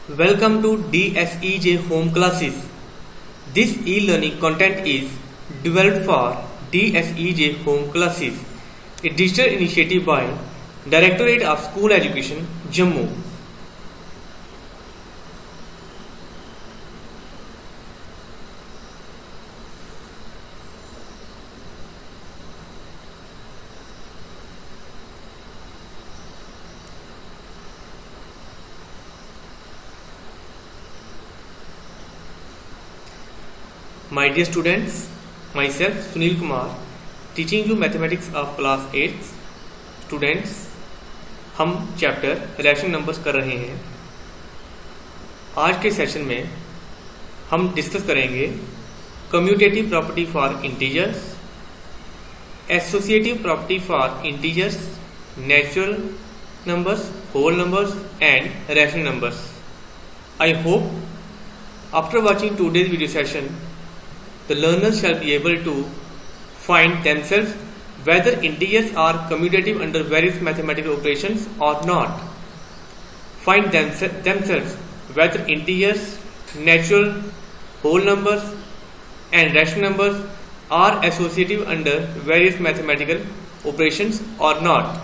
Welcome to DSEJ Home Classes. This e-learning content is developed for DSEJ Home Classes, a digital initiative by Directorate of School Education, Jammu. My dear students, myself Sunil Kumar, teaching you mathematics of class 8th. Students, हम chapter rational numbers कर रहे हैं. आज के session में हम discuss करेंगे commutative property for integers, associative property for integers, natural numbers, whole numbers and rational numbers. I hope after watching today's video session, the learners shall be able to find themselves whether integers are commutative under various mathematical operations or not. Find themselves whether integers, natural, whole numbers and rational numbers are associative under various mathematical operations or not.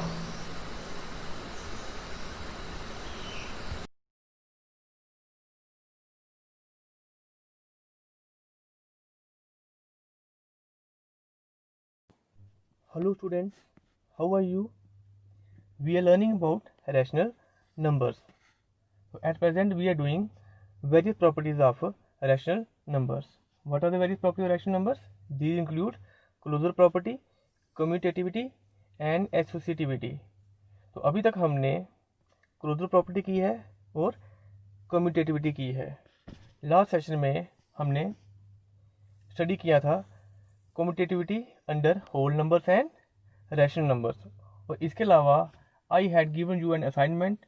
Hello students, how are you? We are learning about rational numbers. So at present we are doing various properties of rational numbers. What are the various properties of rational numbers? These include closure property, commutativity and associativity. तो अभी तक हमने closure property की है और commutativity की है. Last session में हमने स्टडी किया था commutativity under whole numbers and rational numbers. और इसके अलावा I had given you an assignment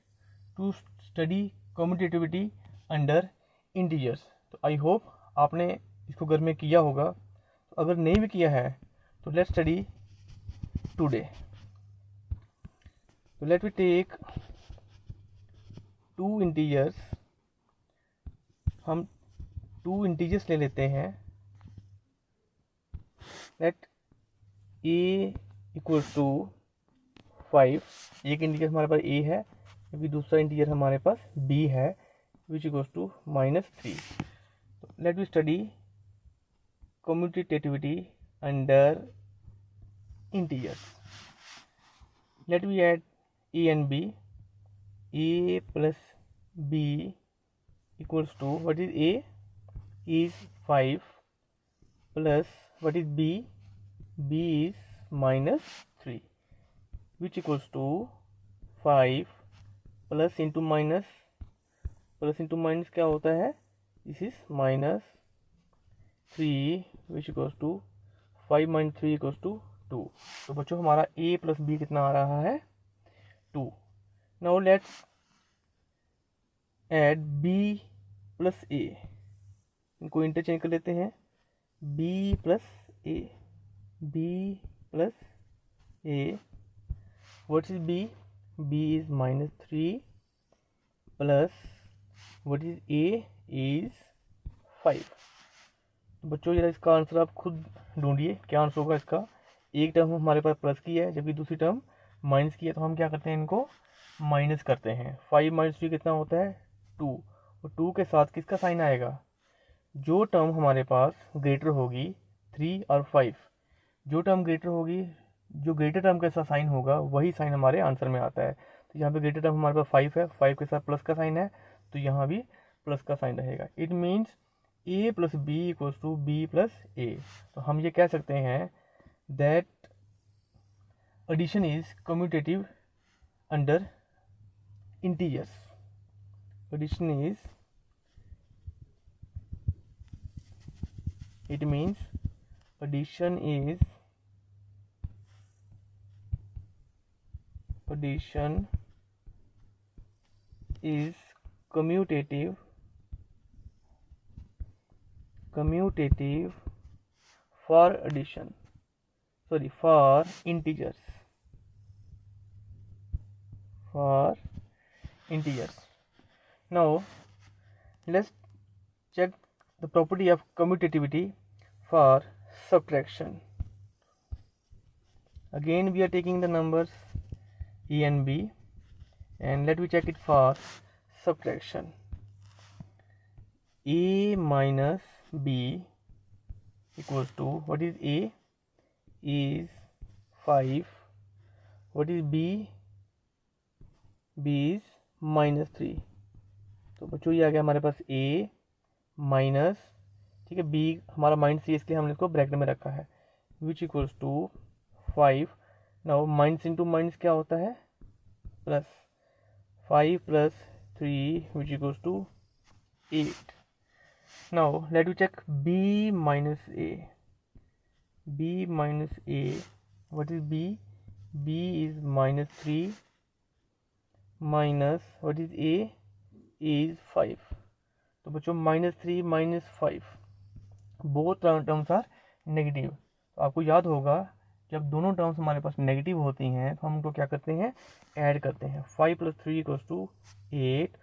to study commutativity under integers. तो आई होप आपने इसको घर में किया होगा. तो अगर नहीं भी किया है तो लेट्स स्टडी टुडे. तो let we take two integers. हम टू इंटीजर्स ले लेते हैं. Let a equals to 5. एक इंटीजर हमारे पास ए है, क्योंकि दूसरा इंटीजर हमारे पास बी है, which equals to -3. Let we study commutativity under integers. Let we add a and b. A plus B equals to, what is A? Is 5 plus what is b? b is -3, which equals to 5 plus into minus क्या होता है? this is -3 which equals to 5 minus 3 equals to 2. तो बच्चों हमारा a plus b कितना आ रहा है? 2. now let's add b plus a. इनको इंटरचेंज कर लेते हैं. b plus a. b plus a. What is b? b is -3 plus what is a? is 5. बच्चों जरा इसका आंसर आप खुद ढूंढिए, क्या आंसर होगा इसका. एक टर्म हमारे पास प्लस की है, जबकि दूसरी टर्म माइनस की है. तो हम क्या करते हैं, इनको माइनस करते हैं. 5 - 3 कितना होता है? 2. और 2 के साथ किसका साइन आएगा? जो टर्म हमारे पास ग्रेटर होगी 3 और 5, जो टर्म ग्रेटर होगी, जो ग्रेटर टर्म के साथ साइन होगा वही साइन हमारे आंसर में आता है. तो यहाँ पे ग्रेटर टर्म हमारे पास 5 है, 5 के साथ प्लस का साइन है, तो यहाँ भी प्लस का साइन रहेगा. It means a plus B equals to B plus A. तो हम ये कह सकते हैं that addition is commutative under integers. Addition is, it means addition is commutative for integers. Now Let's check the property of commutativity for subtraction. Again we are taking the numbers a and b, and let me check it for subtraction. A minus b equals to, what is a? Is 5. What is b? b is -3. तो बच्चों ये आ गया हमारे पास a minus, ठीक है, b हमारा minus है इसलिए हमने इसको ब्रैकेट में रखा है, which equals to 5. Now minus into minus क्या होता है? Plus. 5 + 3 which equals to 8. Now let you check b minus a. b minus a, what is b? b is -3 minus, what is a? a is 5. तो बच्चों -3 -5 both terms are negative. तो आपको याद होगा जब दोनों टर्म्स हमारे पास नेगेटिव होती हैं तो हम उनको क्या करते हैं? ऐड करते हैं. 5 + 3 = 8,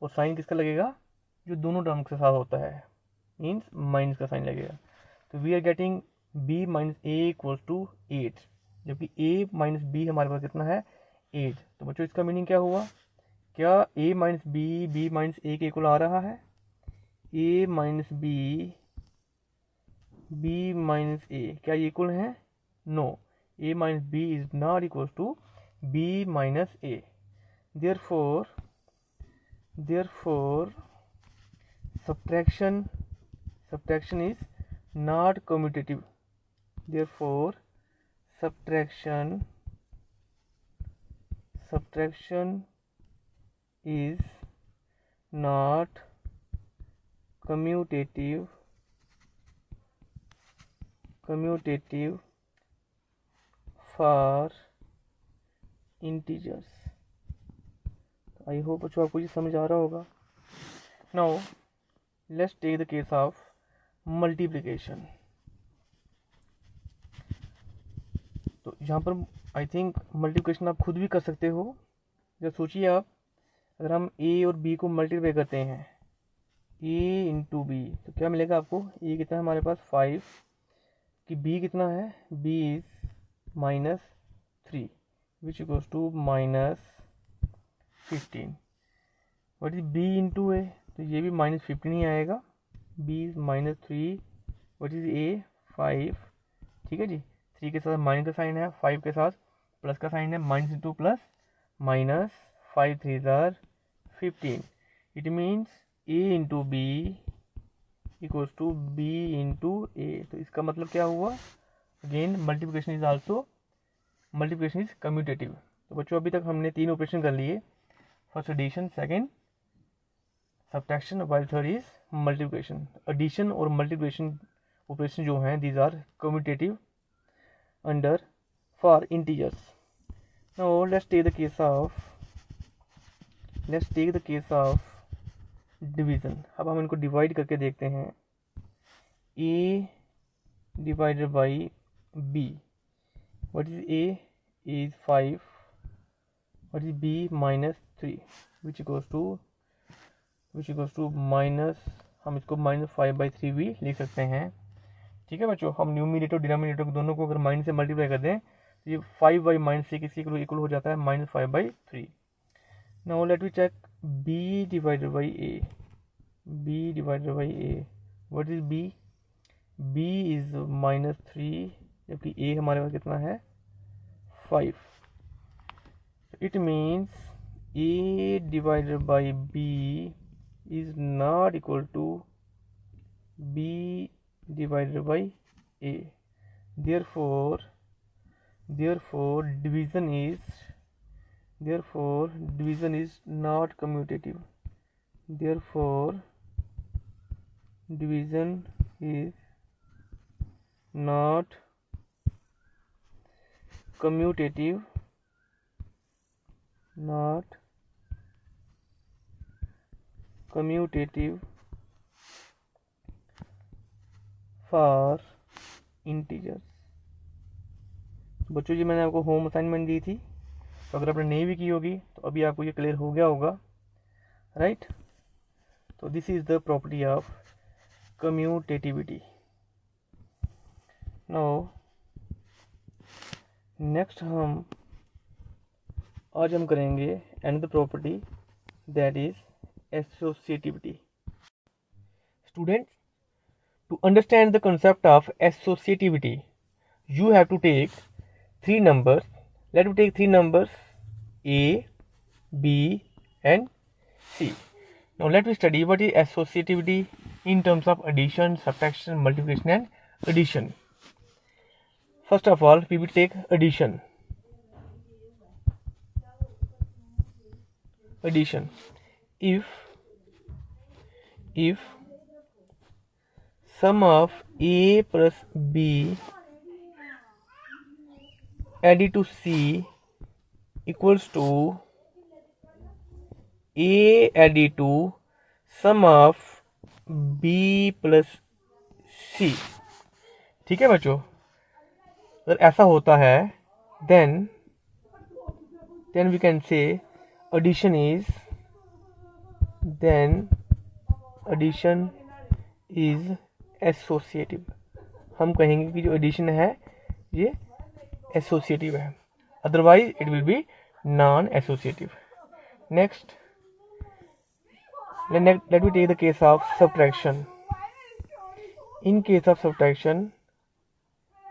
और साइन किसका लगेगा? जो दोनों टर्म्स के साथ होता है, मीन्स माइनस का साइन लगेगा. तो we are getting b - a = 8, जबकि a - b हमारे पास कितना है? 8. तो बच्चों इसका मीनिंग क्या हुआ? क्या a - b b - a के इक्वल आ रहा है? a - b b - a क्या ये इक्वल है? No. a - b is not equal to b - a. therefore subtraction is not commutative. Therefore subtraction is not commutative for integers. I hope बच्चों आपको ये समझ आ रहा होगा. Now let's take the case of multiplication. तो यहाँ पर आई थिंक मल्टीप्लिकेशन आप खुद भी कर सकते हो. जब सोचिए आप, अगर हम a और b को मल्टीप्लाई करते हैं, a × b, तो क्या मिलेगा आपको? a कितना है हमारे पास? 5. कि b कितना है? b is -3 which equals to -15. What is b × a? तो ये भी -15 ही आएगा. b is -3. What is a? 5. ठीक है जी. 3 के साथ माइनस का साइन है, 5 के साथ प्लस का साइन है, minus into plus minus, 5 × 3 = 15. It means a × b equals to b × a. तो इसका मतलब क्या हुआ? Again multiplication is commutative. तो बच्चों अभी तक हमने 3 ऑपरेशन कर लिए. First addition, second subtraction, while third is multiplication. Addition और मल्टीप्लिकेशन ऑपरेशन जो हैं, these are commutative under for integers. Now let's take the case of division. अब हम इनको डिवाइड करके देखते हैं. a divided by b. What is a? a is 5. What is b? -3 which equals to minus, हम इसको -5/3 भी लिख सकते हैं. ठीक है बच्चों, हम न्यूमिनेटर और डिनोमिनेटर दोनों को अगर माइनस से मल्टीप्लाई कर दें तो ये 5/-6 किसके इक्वल हो जाता है? -5/3. Now let we check b divided by a. What is b? b is -3, जबकि a हमारे पास कितना है? 5. It means a divided by b is not equal to b divided by a. Therefore division is not commutative. Therefore division is not commutative for integers. बच्चों जी मैंने आपको home assignment दी थी, तो अगर आपने नहीं भी की होगी तो अभी आपको ये क्लियर हो गया होगा, राइट? तो this is the property of commutativity. Now next आज हम करेंगे another property, that is associativity. Students, to understand the concept of associativity, you have to take three numbers. Let me take three numbers A, B and C. Now let me study what is associativity in terms of addition, subtraction, multiplication and addition. First of all, we will take addition. Addition. If sum of A plus B added to C equals to A added to sum of B plus C. ठीक है बच्चों, अगर ऐसा होता है then we can say addition is associative. हम कहेंगे कि जो एडिशन है ये एसोसिएटिव है, otherwise it will be non associative. Next, let me take the case of subtraction. In case of subtraction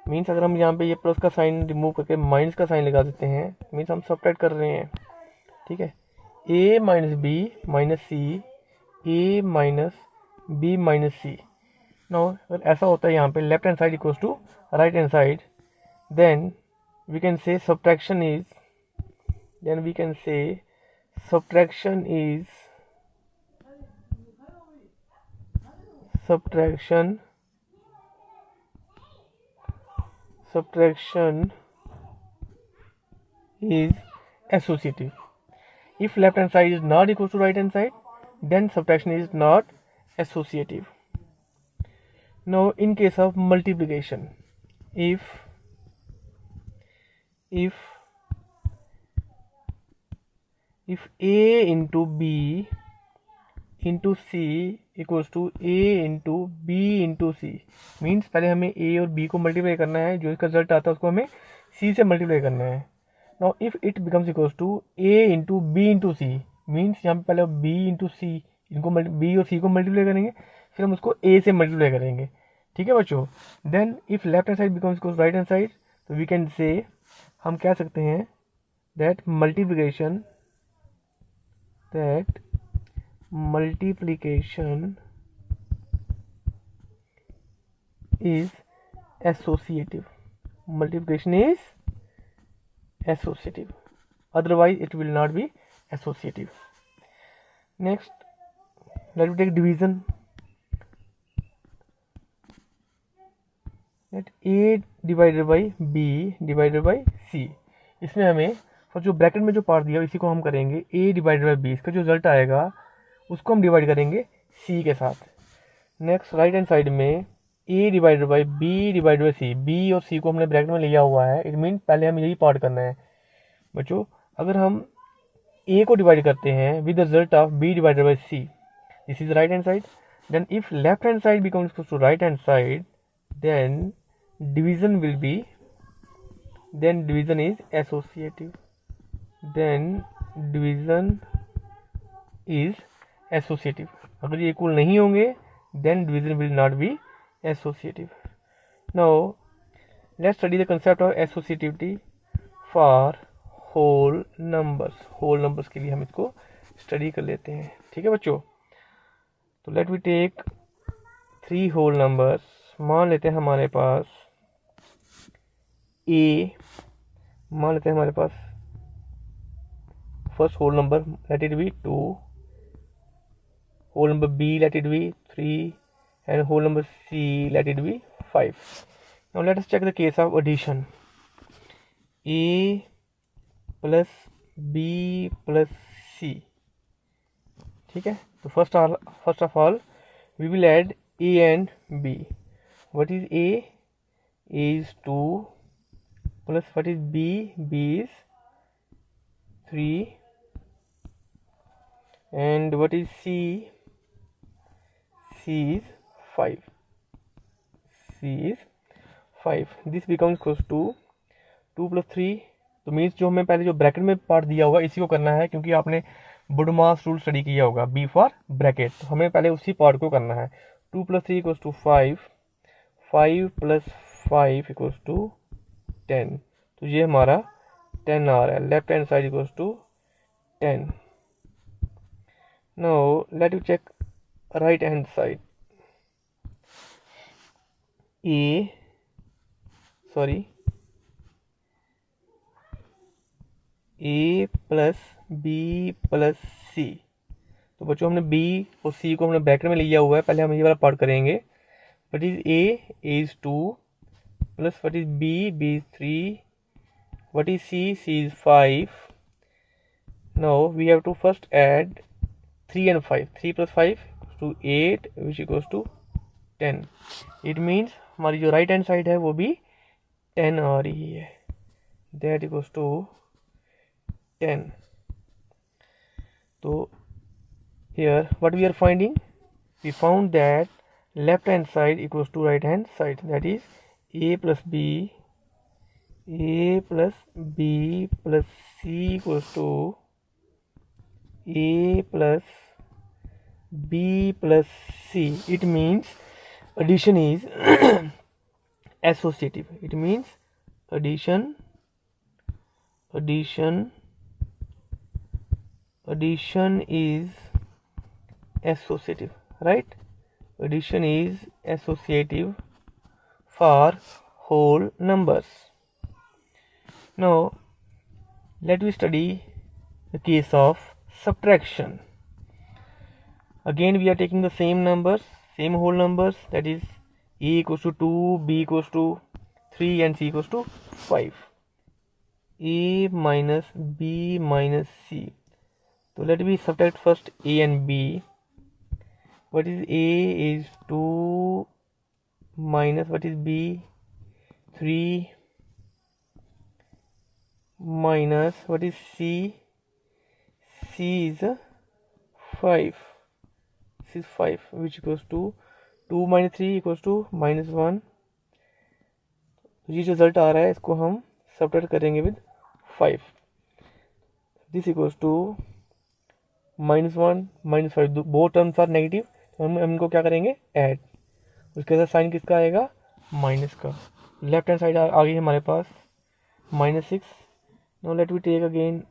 means अगर हम यहाँ पे ये प्लस का साइन रिमूव करके माइनस का साइन लगा देते हैं, मीन्स हम सब्ट्रैक्ट कर रहे हैं. ठीक है, a minus B minus c, a minus B minus c. Now अगर ऐसा होता है यहाँ पे left hand side equals to right hand side, then we can say subtraction is associative. If left hand side is not equal to right hand side, then subtraction is not associative. Now in case of multiplication, if A into B into C equals to A into B into C, means पहले हमें A और B को multiply करना है, जो इसका result आता है उसको हमें C से मल्टीप्लाई करना है. Now if it becomes equals to A into B into C, means यहाँ पे पहले B इंटू C, इनको B और C को मल्टीप्लाई करेंगे, फिर हम उसको A से मल्टीप्लाई करेंगे. ठीक है बच्चों. Then if left hand side becomes equals right hand side, तो वी कैन से, हम कह सकते हैं that multiplication is associative. Multiplication is associative, otherwise it will not be associative. Next, let me take division. Let A divided by B divided by C. इसमें हमें और जो bracket में जो पार्ट दिया इसी को हम करेंगे A डिवाइडेड बाई B. इसका जो रिजल्ट आएगा उसको हम डिवाइड करेंगे C के साथ. नेक्स्ट, राइट हैंड साइड में A divided by B divided by C. B और C को हमने ब्रैकेट में लिया हुआ है, इट मीन पहले हमें यही पार्ट करना है बच्चों. अगर हम A को डिवाइड करते हैं with the result of B divided by C, this is right hand side. Then if left hand side becomes to right hand side, then division is associative. अगर ये इक्वल नहीं होंगे then division will not be associative. Now let's study the concept of associativity for whole numbers के लिए हम इसको study कर लेते हैं. ठीक है बच्चों, तो let me take 3 whole numbers. मान लेते हैं हमारे पास A, मान लेते हैं हमारे पास first whole number let it be 2, whole number B let it be 3 and whole number C let it be 5. Now let us check the case of addition. A plus B plus C. ठीक है, तो first of all we will add A and B. What is A? A is 2 plus what is B? B is 3 and what is C? C is 5. C is 5. This becomes equals to 2 plus 3. तो means जो हमें पहले जो bracket में part दिया हुआ इसी को करना है, क्योंकि आपने बुडमास रूल स्टडी किया होगा, बी फॉर ब्रैकेट, तो हमें पहले उसी पार्ट को करना है। 2 plus 3 equals to 5, 5 plus 5 equals to 10, तो ये हमारा 10 आ रहा है। Left hand side equals to 10। Now let you check right hand side. A plus B plus C. तो बच्चों हमने बी और सी को हमने ब्रैकेट में लिया हुआ है, पहले हम ये वाला पार्ट करेंगे। What is A is 2 plus what is B is 3, what is C is 5। Now we have to first add 3 and 5, 3 plus 5 to 8 which equals to 10. It means हमारी जो राइट हैंड साइड है वो भी 10 आ रही है, that equals to 10. तो here what we are finding, we found that left hand side equals to right hand side, that is a plus b plus c equals to a plus b plus c. It means addition is associative. It means addition is associative, right? Addition is associative for whole numbers. Now let me study the case of subtraction. Again we are taking the same numbers, same whole numbers, that is a equals to 2, b equals to 3 and c equals to 5. A minus b minus c. So let me subtract first a and b. What is a is 2 minus what is b 3 minus what is c is 5. This is 5 which equals to 2 minus 3 equals to minus 1. ये जो result आ रहा है इसको हम subtract करेंगे with 5. This equals to minus 1 minus 5, both terms are negative, तो हम इनको क्या करेंगे ऐड, उसके साथ साइन किसका आएगा माइनस का। लेफ्ट हैंड साइड आ गई हमारे पास -6. Now let we take again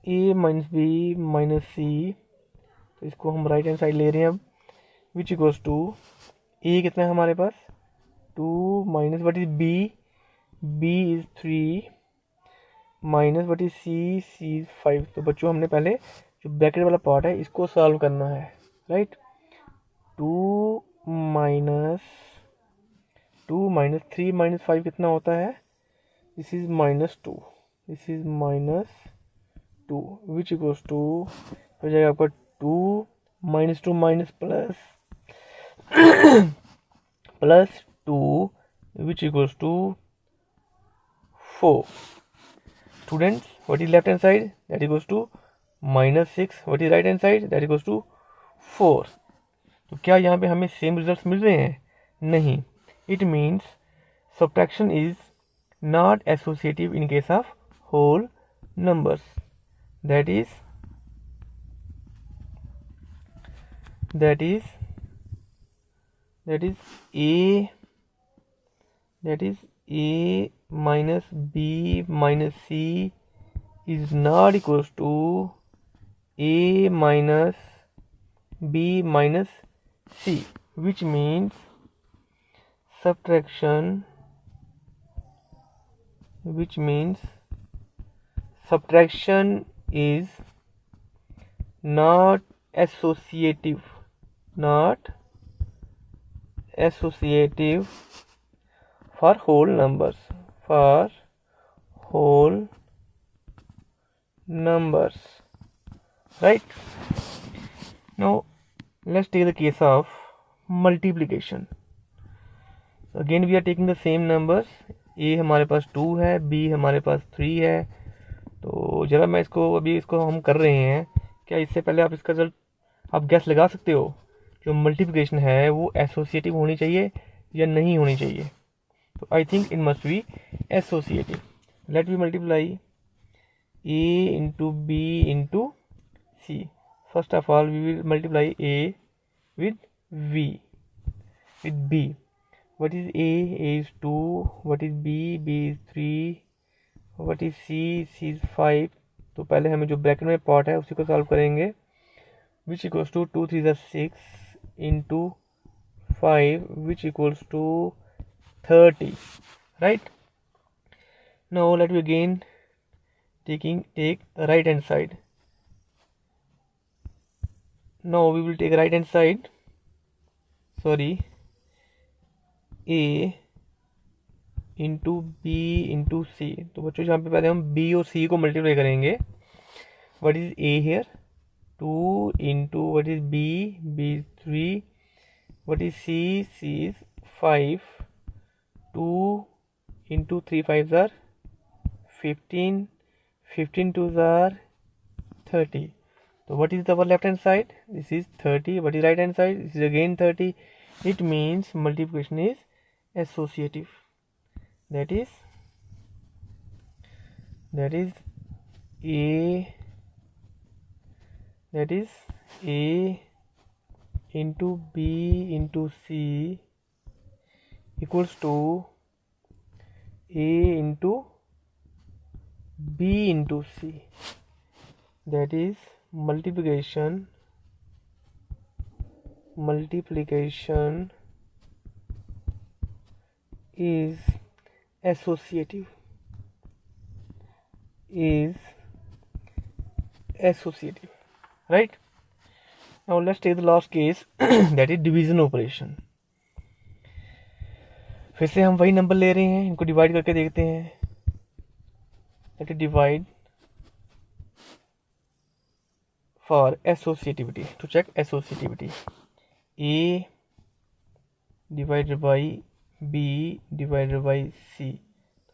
a minus B minus C, तो इसको हम राइट हैंड साइड ले रहे हैं अब, विच इक्वल्स टू a कितना है हमारे पास 2 minus what is b is 3 minus what is c is 5. तो बच्चों हमने पहले जो ब्रैकेट वाला पार्ट है इसको सॉल्व करना है, राइट। 2 माइनस 3 माइनस 5 कितना होता है, this is -2, this is -2 which equals to हो जाएगा आपका 2 -2 minus plus 2 which equals to 4. Students, what is left hand side, that equals to -6. what is right hand side, that equals to 4. तो क्या यहाँ पे हमें सेम रिजल्ट्स मिल रहे हैं, नहीं. It means subtraction is not associative in case of whole numbers, that is a minus b minus c is not equals to a minus b minus c, which means subtraction is not associative for whole numbers, right? Now let's take the case of multiplication. Again we are taking the same numbers, a हमारे पास 2 है, b हमारे पास 3 है. तो जरा मैं इसको हम कर रहे हैं, क्या इससे पहले आप इसका रिजल्ट आप गैस लगा सकते हो जो मल्टीप्लिकेशन है वो एसोसिएटिव होनी चाहिए या नहीं होनी चाहिए? तो I think it must be associative. Late me multiply A into B into C. First of all, we will multiply A with V, with B. What is A? A is 2. What is B? B is 3. What is C? C is 5. तो पहले हमें जो bracket में part है उसी को solve करेंगे. Which equals to 2 3 is 6 into 5, which equals to 30. Right? Now let me again take right hand side. Now we will take right hand side, sorry, A into B into C. तो बच्चों यहाँ पे पहले हम B और C को multiply करेंगे. What is A here? 2 into what is B? B is 3. What is C? C is 5. 2 into 3 5s are 15. 15 2s are 30. So what is our left hand side? This is 30. What is right hand side? This is again 30. It means multiplication is associative. That is A into B into C equals to A into B into C. That is multiplication is associative. Right? Now let's take the last case that is division operation. फिर से हम वही number ले रहे हैं, इनको divide करके देखते हैं. Let us divide for associativity, to check associativity. A divided by B divided by C.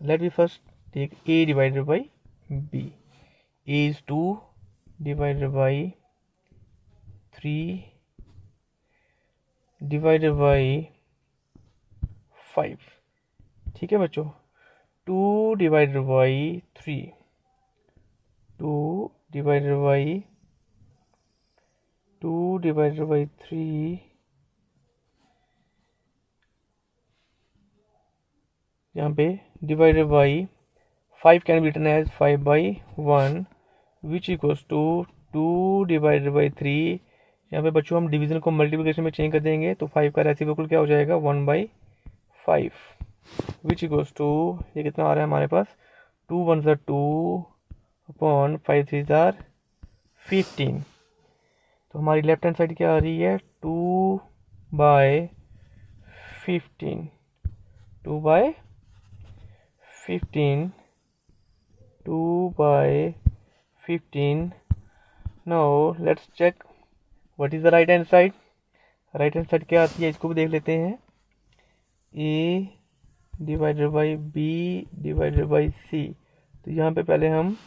Let me first take A divided by B. A is 2 divided by 3 divided by 5. ठीक है बच्चों. 2 divided by 3. 2 divided by 3. यहाँ पे divided by 5 can be written as 5 by 1, which equals to 2 divided by 3. यहाँ पे बच्चों हम division को मल्टीप्लिकेशन में चेंज कर देंगे तो 5 का रेसिप्रोकल क्या हो जाएगा? 1 by 5, which equals to, ये कितना आ रहा है हमारे पास? 2 1s are 2 upon 5 3s are 15. तो हमारी लेफ्ट हैंड साइड क्या आ रही है? 2 by 15. 2 by 15. 2 by 15. Now let's check what is the right hand side. Right hand side क्या आती है इसको भी देख लेते हैं. A divided by B divided by C. तो यहाँ पे पहले हम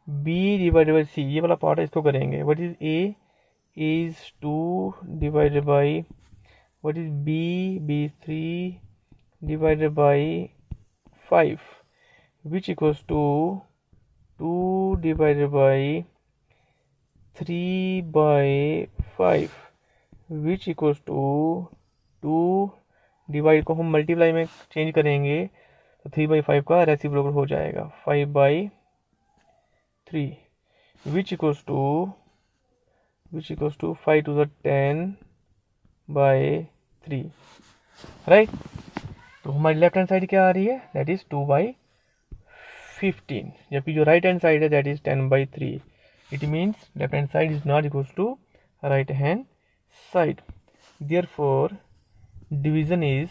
B डिवाइडेड बाई C ये वाला पार्ट है इसको करेंगे. What is A? A is 2 divided by, what is B? B is 3 divided by 5, which equals to 2 divided by 3 by 5, which equals to 2. Divide को हम मल्टीप्लाई में चेंज करेंगे तो 3 by 5 का रेसिप्रोकल हो जाएगा 5 by 3, which equals to 5 to the 10 by 3. Right. तो हमारी लेफ्ट हैंड साइड क्या आ रही है? दैट इज 2 by 15, जबकि जो राइट हैंड साइड है that is 10 by 3. It means left hand side is not equals to right hand side. Therefore division is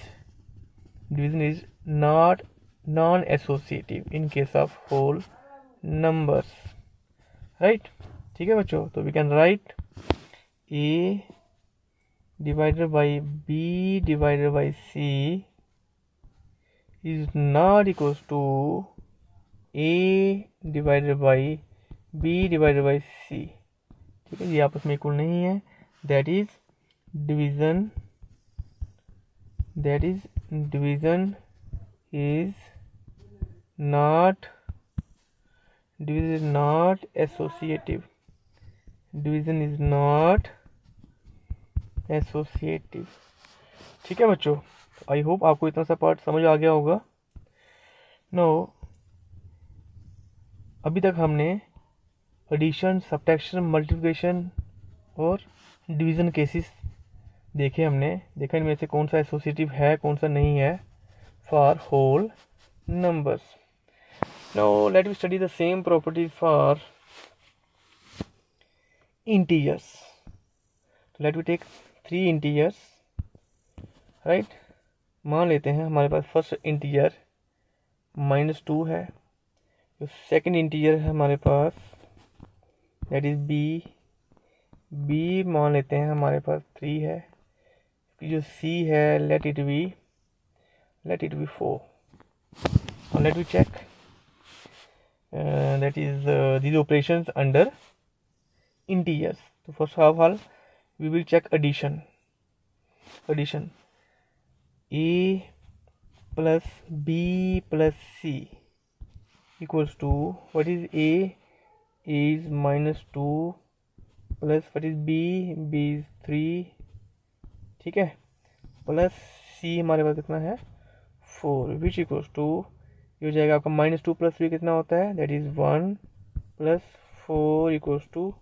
not non-associative in case of whole numbers. Right? ठीक है बच्चों. तो we can write A divided by B divided by C is not equals to A divided by B divided by C. ठीक है, ये आपस में equal नहीं है. That is division, that is division is not associative. Division is not associative. ठीक है बच्चों, आई होप आपको इतना सा पार्ट समझ आ गया होगा। नो, अभी तक हमने एडिशन, सब्ट्रैक्शन, मल्टीप्लिकेशन और डिवीज़न केसेस देखे। हमने देखा इनमें से कौन सा एसोसिएटिव है, कौन सा नहीं है for whole numbers. Now let we study the same property for integers. Let we take 3 इंटीजर्स, राइट। मान लेते हैं हमारे पास फर्स्ट इंटीजर -2 है, जो सेकंड इंटीजर है हमारे पास दैट इज बी मान लेते हैं हमारे पास 3 है, जो सी है लेट इट बी 4। और let we check that is these operations under integers. तो first of all we will check addition. A plus B plus C equals to, what is A? A is -2 plus what is B? B is 3, ठीक है, plus C हमारे पास कितना है 4, which equals to ये हो जाएगा आपका -2 + 3 कितना होता है, that is 1 + 4 equals to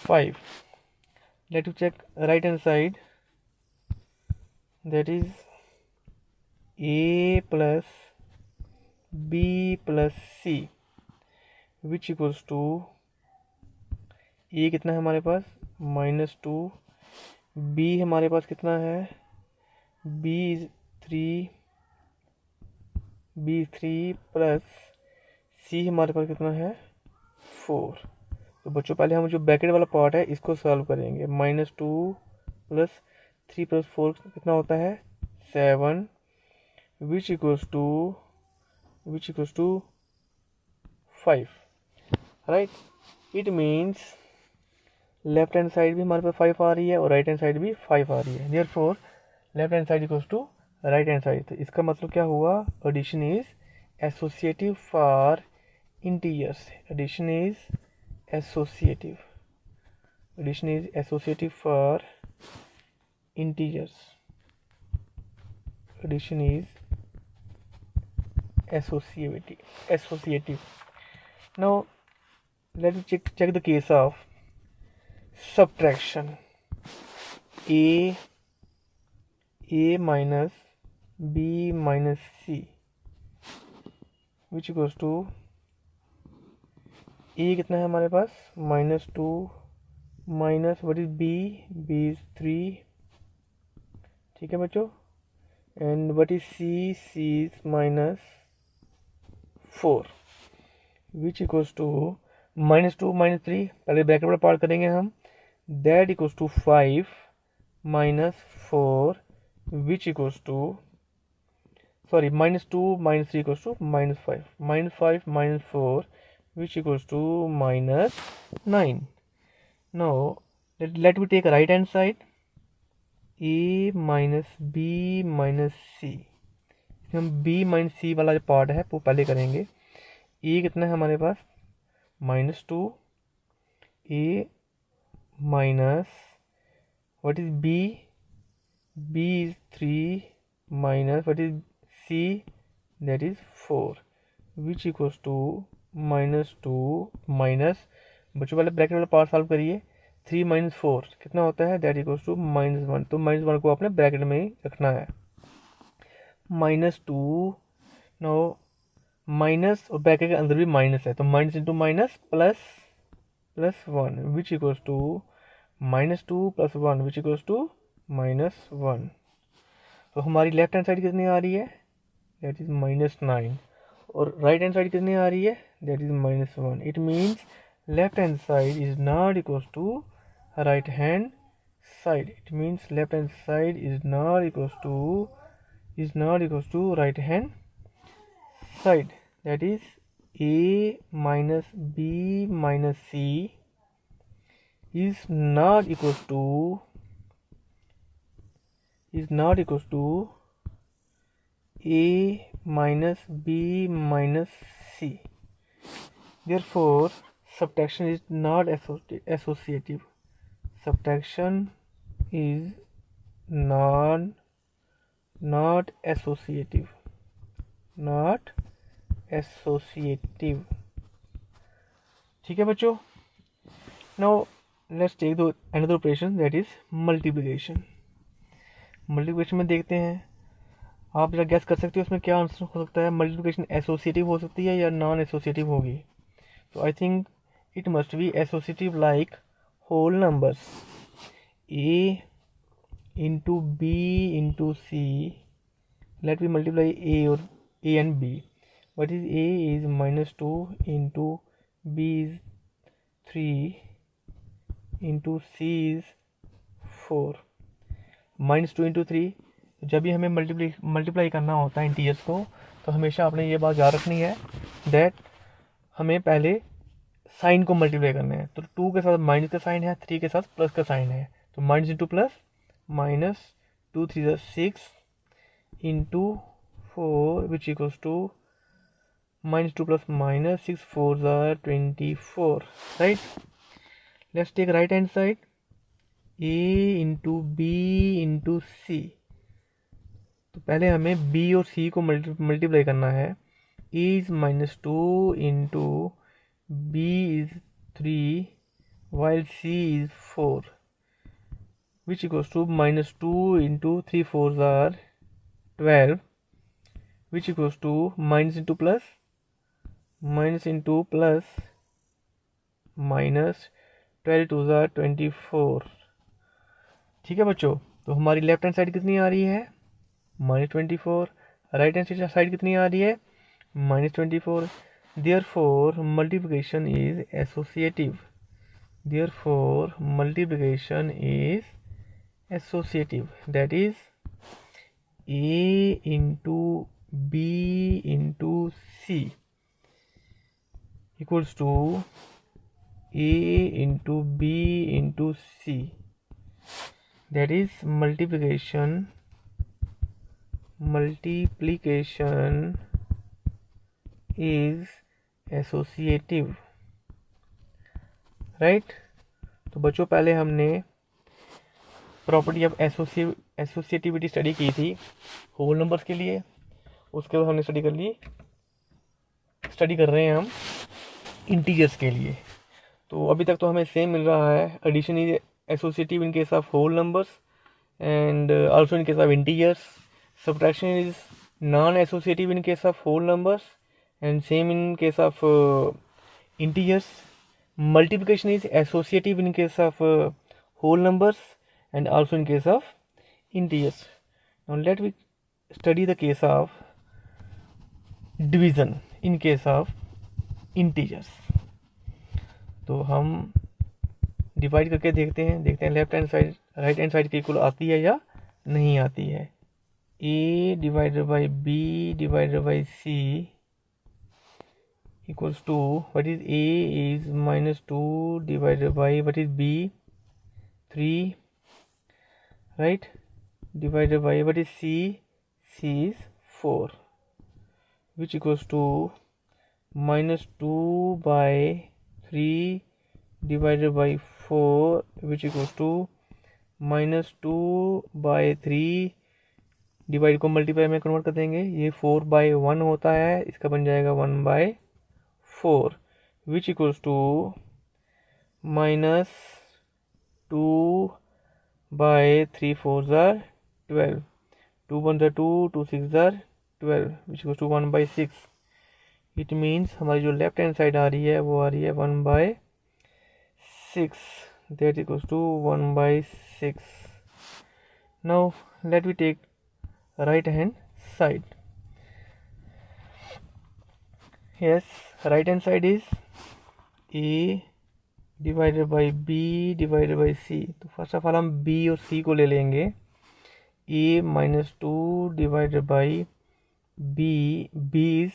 5। Let you check right hand side, that is A plus B plus C which equals to A कितना है हमारे पास -2, B हमारे पास कितना है B is 3 प्लस C हमारे पास कितना है 4। तो बच्चों पहले हम जो ब्रैकेट वाला पार्ट है इसको सॉल्व करेंगे। -2 + 3 + 4 कितना होता है 7, which equals to 5, right. It means left hand side भी हमारे पास 5 आ रही है और राइट हैंड साइड भी 5 आ रही है। Therefore left hand side equals to right hand side. तो इसका मतलब क्या हुआ, addition is associative for integers. Addition is associative for integers. Addition is associative. Now let us check the case of subtraction. A minus B minus C which equals to A कितना है हमारे पास -2 minus what is B is 3, ठीक है बच्चों, and what is C is -4 which equals to -2 -3, पहले bracket वाला part करेंगे हम, that equals to 5 -4 which equals to -2 -3 equals to -5 -4 which equals to -9. Now let me take right hand side, A minus B minus C। हम B minus C वाला जो part है वो पहले करेंगे। A कितना है हमारे पास -2, A minus what is B is 3 minus what is C, that is 4 which equals to -2 minus, बच्चों पहले ब्रैकेट वाला पार्ट सॉल्व करिए, 3 - 4 कितना होता है, दैट इक्वल्स टू -1। तो -1 को आपने ब्रैकेट में ही रखना है। -2 नो माइनस और ब्रैकेट के अंदर भी माइनस है, तो minus into minus plus 1 which equals to -2 + 1 which equals to -1। तो हमारी लेफ्ट हैंड साइड कितनी आ रही है, दैट इज -9, और राइट हैंड साइड कितनी आ रही है, that is -1। It means left hand side is not equals to right hand side. It means left hand side is not equals to right hand side. That is A minus B minus C is not equals to is not equals to A minus B minus C. Therefore, subtraction is not associative. Subtraction is not associative. Not associative. ठीक है बच्चों. Now let's take the another operation, that is multiplication. Multiplication में देखते हैं, आप जरा gas कर सकते हो उसमें क्या आंसर हो सकता है. मल्टीप्लिकेशन एसोसिएटिव हो सकती है या नॉन एसोसिएटिव होगी. तो I think it must be associative like whole numbers. A into B into C. Let me multiply A और A and B. What is A is -2 into B is 3 into C is 4. -2 into 3. जब भी हमें multiply करना होता है integers को, तो हमेशा आपने ये बात याद रखनी है दैट हमें पहले साइन को मल्टीप्लाई करना है. तो 2 के साथ माइनस का साइन है, 3 के साथ प्लस का साइन है. तो minus into plus, -2 3 6 into 4 which equals to -2 plus -6 4 24. Right. Let's take right hand side. A into B into C. तो पहले हमें b और c को मल्टीप्लाई करना है. a is -2 into b is 3 while c is 4 which equals to -2 into 3 4s are 12 which equals to minus into plus minus 12 2s are 24. ठीक है बच्चों. तो हमारी लेफ्ट हैंड साइड कितनी आ रही है, -24. राइट हैंड साइड कितनी आ रही है, -24. Therefore multiplication is associative. That is a into b into c equals to a into b into c. That is multiplication is associative. Right. तो बच्चों पहले हमने प्रॉपर्टी ऑफ एसोसिएटिविटी स्टडी की थी होल नंबर्स के लिए. उसके बाद हमने स्टडी कर रहे हैं हम इंटीजर्स के लिए. तो अभी तक तो हमें सेम मिल रहा है. Addition is associative in case of whole numbers and also in case of integers. Subtraction is non-associative in case of whole numbers and same in case of integers. Multiplication is associative in case of whole numbers and also in case of integers. Now let me study the case of division in case of integers. तो हम divide करके देखते हैं left hand side right hand side के equal आती है या नहीं आती है. A divided by B divided by C equals to, what is A is -2 divided by, what is B, 3, right, divided by, what is C is 4 which equals to -2 by 3 divided by 4 which equals to -2 by 3 divide को multiply में convert कर देंगे. ये 4/1 होता है, इसका बन जाएगा 1/4 which equals to -2/3 4s are 12. 2 1s are 2, 2 6s are 12 which equals to 1/6. It means हमारी जो लेफ्ट हैंड साइड आ रही है वो आ रही है 1/6. That equals to 1/6. Now let we take right hand side. Yes, right hand side is A divided by B divided by C. तो first of all हम B और C को ले लेंगे. A -2 divided by B is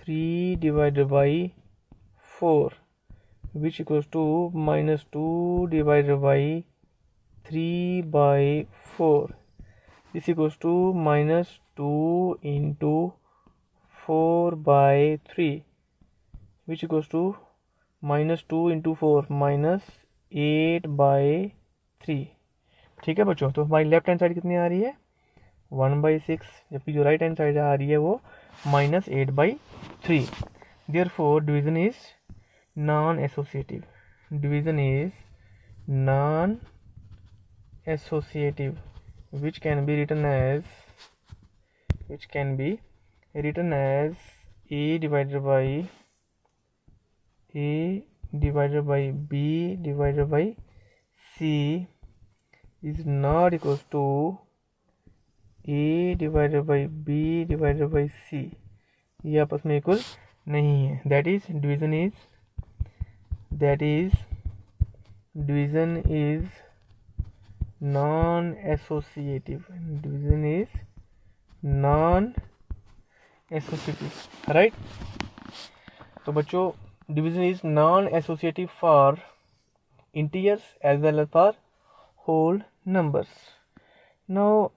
3 divided by 4 which equals to -2 divided by 3/4. This equals to -2 into 4/3 which equals to -2 into 4 -8/3। ठीक है बच्चों, तो हमारी लेफ्ट हैंड साइड कितनी आ रही है 1/6, जबकि जो राइट हैंड साइड आ रही है वो -8/3। Therefore division is non associative, division is non associative which can be written as a divided by b divided by c is not equals to a divided by b divided by c, ये आपस में equal नहीं है। that is division is non-associative, division is non-associative, right? तो बच्चों division is non associative for integers as well as for whole numbers. Now